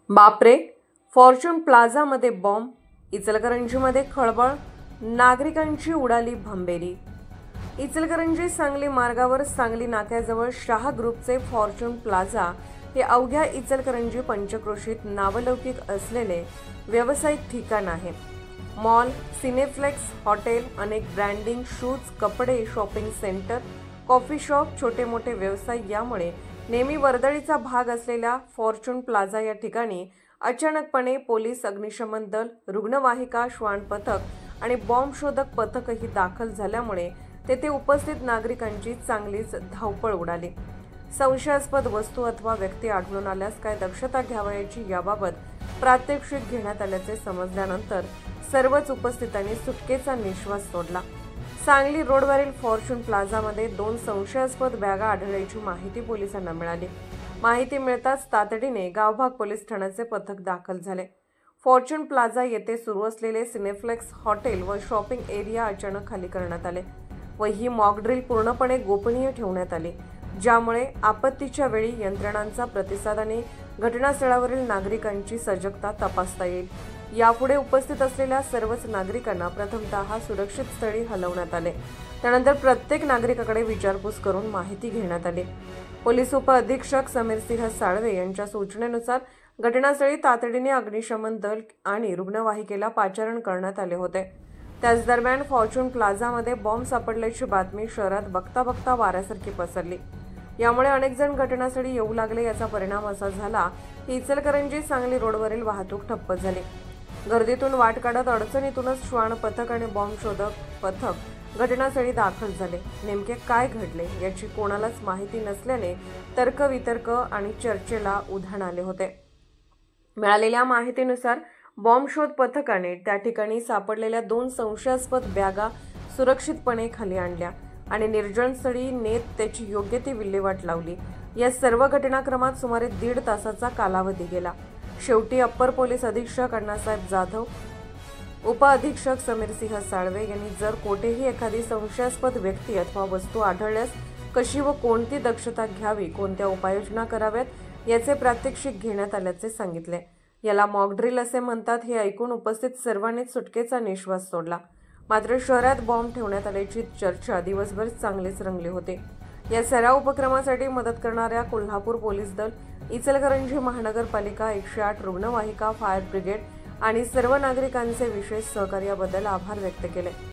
बापरे, Fortune प्लाझामध्ये bomb, इचलकरंजीमध्ये खळबळ, नागरिकांची उडाली भंबेरी। इचलकरंजी सांगली मार्गावर सांगली नाक्याजवळ शाह ग्रुपचे फॉर्च्यून प्लाझा हे अवघ्या इचलकरंजी पंचक्रोशीत नावलौकिक असलेले व्यावसायिक ठिकाण आहे। मॉल, सिनेफ्लेक्स, हॉटेल, अनेक ब्रँडिंग, शूज, कपडे, शॉपिंग सेंटर, कॉफी शॉप, छोटे मोठे व्यवसाय यामुळे नेहमी वर्दळीचा भाग असलेल्या फॉर्च्यून प्लाझा या ठिकाणी अचानकपणे पोलीस, अग्निशमन दल, रुग्णवाहिका, श्वान पथक आणि बॉम्ब शोधक पथकही दाखल झाल्यामुळे तेथे उपस्थित नागरिकांची चांगलीच धावपळ उडाली। संशयास्पद वस्तू अथवा व्यक्ती आढळून आल्यास काय दक्षता घ्यावयाची याबाबत प्रात्यक्षिक घेण्यात आल्याचे समजल्यानंतर सर्वच उपस्थितांनी सुटकेचा निश्वास सोडला। सांगली रोडवरील फॉर्च्यून प्लाझामध्ये 2 संशयास्पद बॅगा आढळल्याची माहिती पोलिसांना मिळाली। माहिती मिळताच तातडीने गावभाग पोलीस ठाण्याचे पथक दाखल झाले। फॉर्च्यून प्लाझा येथे सुरू असलेले सिनेफ्लेक्स, हॉटेल व शॉपिंग एरिया अचानक खाली करण्यात आले व ही मॉकड्रिल पूर्णपणे गोपनीय ठेवण्यात आली, ज्यामुळे आपत्तीच्या वेळी यंत्रणांचा प्रतिसाद आणि घटनास्थळावरील नागरिकांची सजगता तपासता येईल। यापुढे उपस्थित असलेल्या सर्वच नागरिकांना प्रथमतः सुरक्षित स्थळी हलवण्यात आले। त्यानंतर प्रत्येक नागरिकाकडे विचारपूस करून माहिती घेण्यात आली। पोलीस उपअधीक्षक समीरसिंह साळवे यांच्या सूचनेनुसार घटनास्थळी तातडीने अग्निशमन दल आणि रुग्णवाहिकेला पाचारण करण्यात आले होते। त्याच दरम्यान फॉर्च्यून प्लाझामध्ये बॉम्ब सापडल्याची बातमी शहरात बघता बघता वाऱ्यासारखी पसरली। यामुळे अनेक जण घटनास्थळी येऊ लागले। याचा परिणाम असा झाला की इचलकरंजी सांगली रोडवरील वाहतूक ठप्प झाली। गर्दीतून वाट काढत अडचणीतूनच श्वान पथक आणि बॉम्ब शोधक पथक घटनास्थळी दाखल झाले। नेमके काय घडले याची कोणालाच माहिती नसल्याने तर्कवितर्क आणि चर्चेला उधाण आले होते। मिळालेल्या माहितीनुसार बॉम्ब शोध पथकाने त्या ठिकाणी सापडलेल्या 2 संशयास्पद बॅगा सुरक्षितपणे खाली आणल्या आणि निर्जन स्थळी नेत त्याची योग्य ती विल्हेवाट लावली। या सर्व घटनाक्रमात सुमारे 1.5 तासाचा कालावधी गेला। शेवटी अप्पर पोलीस अधीक्षक अण्णासाहेब जाधव, उपअधीक्षक समीरसिंह साळवे यांनी जर कोठेही एखादी संशयास्पद व्यक्ती अथवा वस्तू आढळल्यास कशी व कोणती दक्षता घ्यावी, कोणत्या उपाययोजना कराव्यात याचे प्रात्यक्षिक घेण्यात आल्याचे सांगितले। याला मॉकड्रिल असे म्हणतात। हे ऐकून उपस्थित सर्वांनीच सुटकेचा निश्वास सोडला। मात्र शहरात बॉम्ब ठेवण्यात आल्याची चर्चा दिवसभर चांगलीच रंगली होती। या सराव उपक्रमासाठी मदत करणाऱ्या कोल्हापूर पोलीस दल, इचलकरंजी महानगरपालिका, 108 रुग्णवाहिका, फायर ब्रिगेड आणि सर्व नागरिकांचे विशेष सहकार्याबद्दल आभार व्यक्त केले।